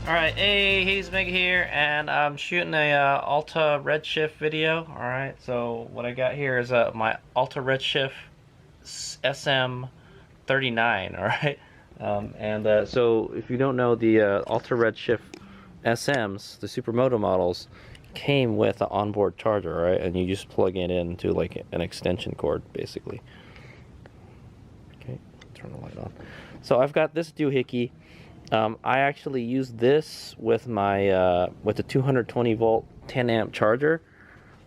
Alright, hey, He's Mega here, and I'm shooting a Alta Redshift video. Alright, so what I got here is my Alta Redshift SM39, alright? So if you don't know, the Alta Redshift SMs, the Supermoto models, came with an onboard charger, right? And you just plug it into like an extension cord, basically. Okay, turn the light on. So I've got this doohickey. I actually use this with my with the 220 volt 10 amp charger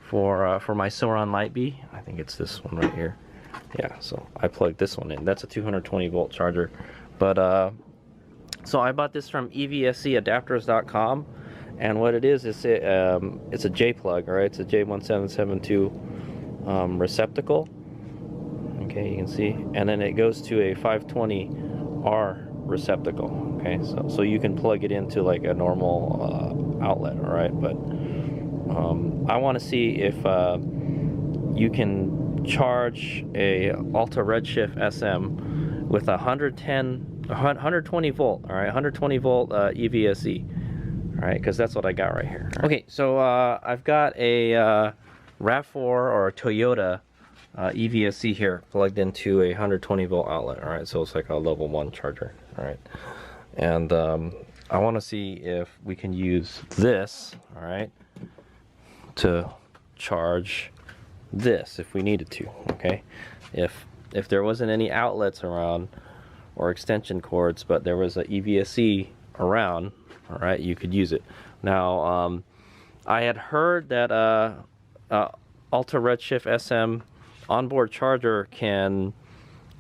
for my Sauron Light Bee. I think it's this one right here. Yeah, so I plugged this one in. That's a 220 volt charger. But so I bought this from EVSE adapters.com, and what it is it's a J plug, all right? It's a J1772 receptacle. Okay, you can see, and then it goes to a 520R receptacle. Okay, so you can plug it into like a normal outlet, all right? But I want to see if you can charge a Alta Redshift SM with 120 volt, all right? 120 volt EVSE, all right? Because that's what I got right here. Okay, so I've got a RAV4 or a Toyota EVSE here plugged into a 120 volt outlet, all right? So it's like a level 1 charger, all right? And I want to see if we can use this, all right, to charge this if we needed to. Okay, if there wasn't any outlets around or extension cords, but there was a EVSE around, all right, you could use it. Now I had heard that Alta Redshift SM onboard charger can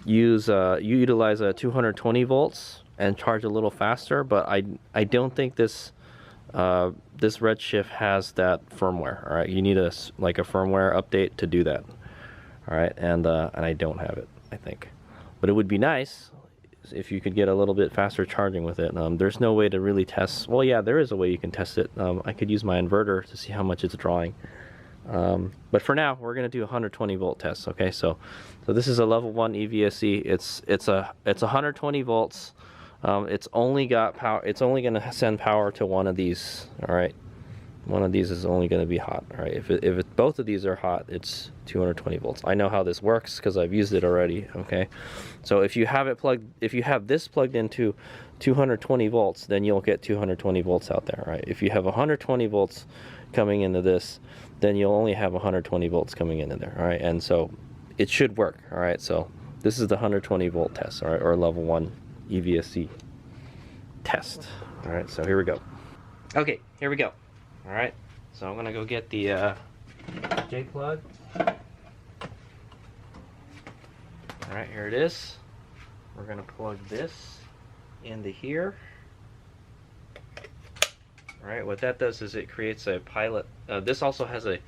utilize a 220 volts and charge a little faster, but I don't think this this Redshift has that firmware. All right, you need a firmware update to do that. All right, and I don't have it, I think, but it would be nice if you could get a little bit faster charging with it. There's no way to really test. Well, yeah, there is a way you can test it. I could use my inverter to see how much it's drawing. But for now, we're gonna do a 120 volt test. Okay, so this is a level 1 EVSE. It's 120 volts. It's only got power. It's only gonna send power to one of these. All right, one of these is only gonna be hot. All right, if both of these are hot, it's 220 volts. I know how this works because I've used it already. Okay, so if you have this plugged into 220 volts, then you'll get 220 volts out there. Right? If you have 120 volts coming into this, then you'll only have 120 volts coming into there. All right, and so it should work. All right, so this is the 120 volt test. All right, or level 1 EVSE test. All right, so here we go. Okay, here we go. All right, so I'm gonna go get the J plug. All right, here it is. We're gonna plug this into here. All right, what that does is it creates a pilot. This also has a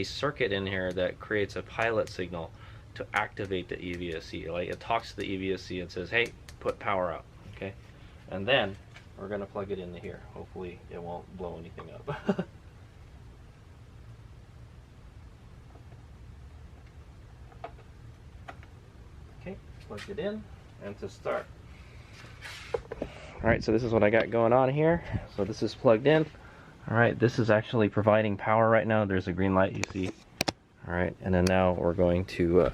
circuit in here that creates a pilot signal to activate the EVSE. Like, it talks to the EVSE and says, hey, put power out. Okay, and then we're gonna plug it into here. Hopefully it won't blow anything up. Okay, plug it in, and to start. Alright, so this is what I got going on here. So this is plugged in. Alright, this is actually providing power right now. There's a green light, you see. Alright, and then now we're going to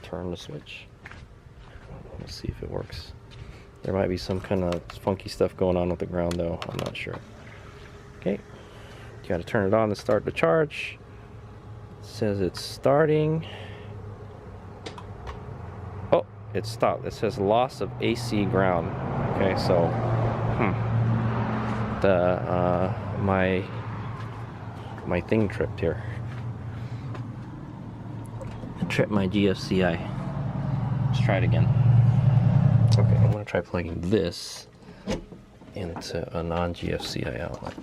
turn the switch. Let's see if it works. There might be some kind of funky stuff going on with the ground though, I'm not sure. Okay, you gotta turn it on to start the charge. It says it's starting. Oh, it stopped. It says loss of AC ground. Okay, so my thing tripped here. It tripped my GFCI. Let's try it again. Okay, I'm gonna try plugging this into a non-GFCI outlet.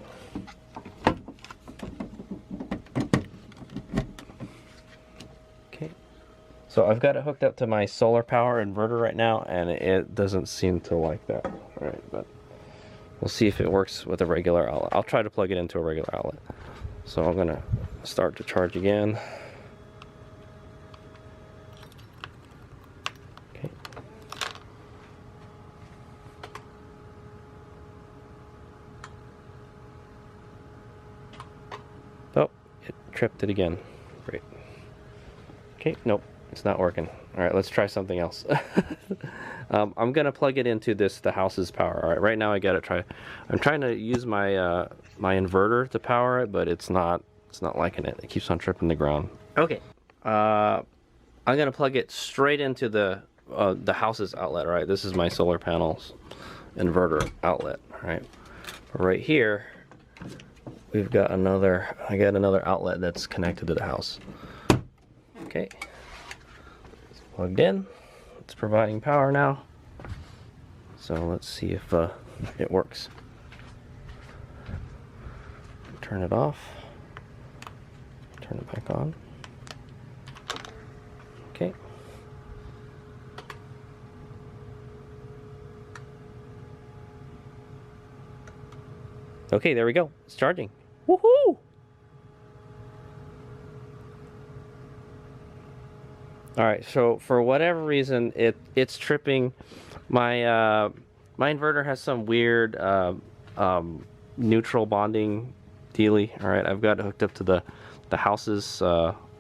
Okay, so I've got it hooked up to my solar power inverter right now, and it doesn't seem to like that. All right, but we'll see if it works with a regular outlet. I'll try to plug it into a regular outlet. So I'm gonna start to charge again. tripped it again. Great. Okay, nope, it's not working. All right, let's try something else. I'm gonna plug it into the house's power. All right, right now I'm trying to use my my inverter to power it, but it's not liking it. It keeps on tripping the ground. Okay, I'm gonna plug it straight into the house's outlet. All right, this is my solar panels inverter outlet. All right, right here we've got another. I got another outlet that's connected to the house. Okay, it's plugged in. It's providing power now. So let's see if it works. Turn it off. Turn it back on. Okay. Okay, there we go. It's charging. Woohoo! All right, so for whatever reason, it's tripping. My my inverter has some weird neutral bonding dealy. All right, I've got it hooked up to the house's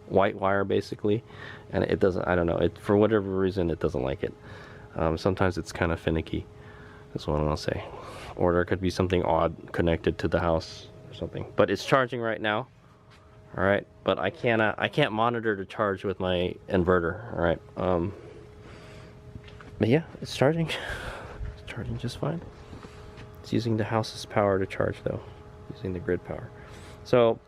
white wire basically, and it doesn't. I don't know. It for whatever reason it doesn't like it. Sometimes it's kind of finicky. That's what I'll say. Or there could be something odd connected to the house or something. But it's charging right now. All right, but I can't monitor the charge with my inverter. All right, but yeah, it's charging. It's charging just fine. It's using the house's power to charge though, using the grid power. So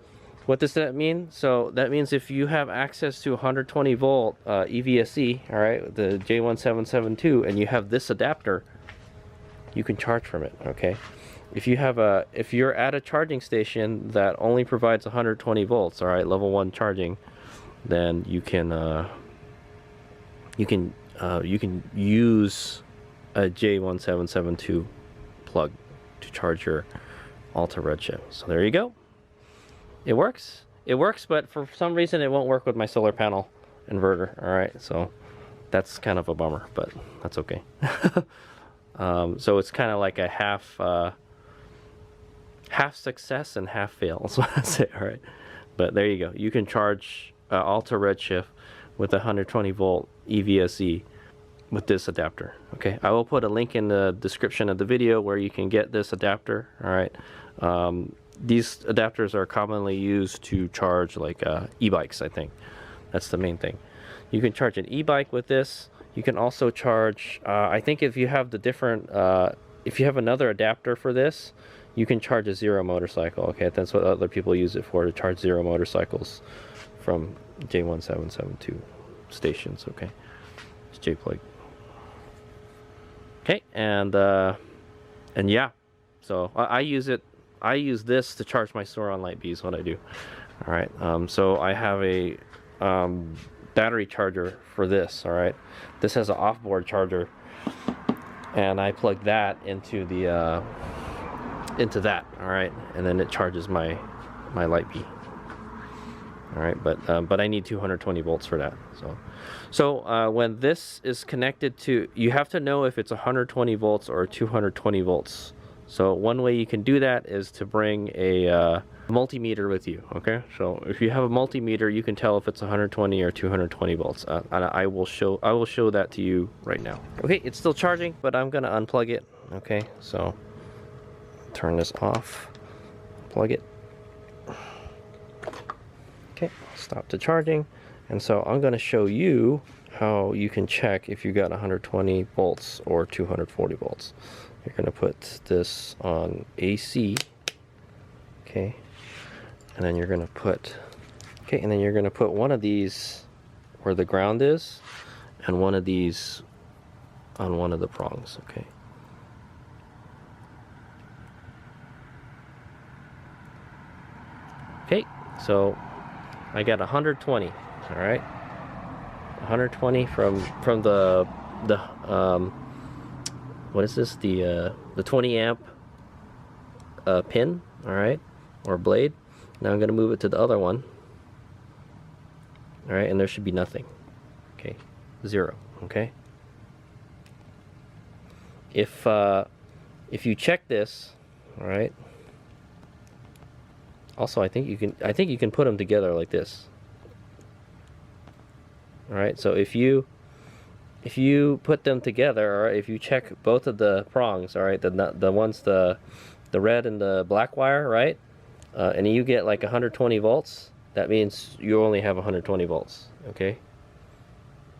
what does that mean? So that means if you have access to 120 volt EVSE, all right, the J1772, and you have this adapter, you can charge from it. Okay. If you're at a charging station that only provides 120 volts, all right, level 1 charging, then you can use a J1772 plug to charge your Alta Redshift. So there you go. It works. It works, but for some reason it won't work with my solar panel inverter. All right, so that's kind of a bummer, but that's okay. So it's kind of like a half success and half fail. That's what I say. All right, but there you go. You can charge Alta Redshift with 120 volt EVSE with this adapter. Okay, I will put a link in the description of the video where you can get this adapter. All right, these adapters are commonly used to charge like e-bikes. I think that's the main thing. You can charge an e-bike with this. You can also charge. I think if you have the different, if you have another adapter for this, you can charge a Zero motorcycle. Okay, that's what other people use it for, to charge Zero motorcycles from J1772 stations. Okay, it's J-plug. Okay, and yeah, so I use it. I use this to charge my Sauron Light B is what I do. All right, so I have a battery charger for this. All right, this has an off-board charger, and I plug that into the into that. All right, and then it charges my Light B. All right, but I need 220 volts for that. So when this is connected to, you have to know if it's 120 volts or 220 volts. So one way you can do that is to bring a multimeter with you. Okay, so if you have a multimeter, you can tell if it's 120 or 220 volts. And I will show that to you right now. Okay, it's still charging, but I'm gonna unplug it. Okay, so turn this off, plug it. Okay, stop the charging. And so I'm going to show you how you can check if you got 120 volts or 240 volts. You're going to put this on AC. Okay, and then you're going to put one of these where the ground is, and one of these on one of the prongs. Okay. Okay, so I got 120. All right, 120 from the what is this, the 20 amp pin. All right, or blade. Now I'm going to move it to the other one. All right, and there should be nothing. Okay, 0. Okay, if you check this, all right, Also, I think you can put them together like this. All right, so if you put them together, or if you check both of the prongs, all right, the ones the red and the black wire, right, and you get like 120 volts, that means you only have 120 volts. Okay,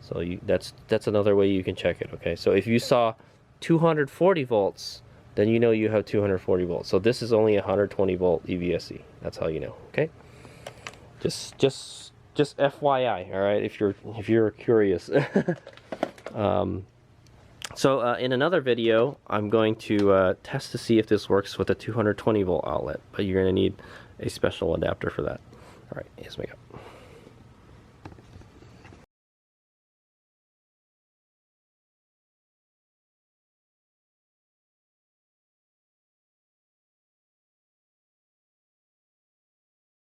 so that's another way you can check it. Okay, so if you saw 240 volts, then you know you have 240 volts. So this is only 120 volt EVSE. That's how you know. Okay, just FYI. All right, if you're curious. So in another video, I'm going to test to see if this works with a 220 volt outlet, but you're going to need a special adapter for that. All right, here's my go.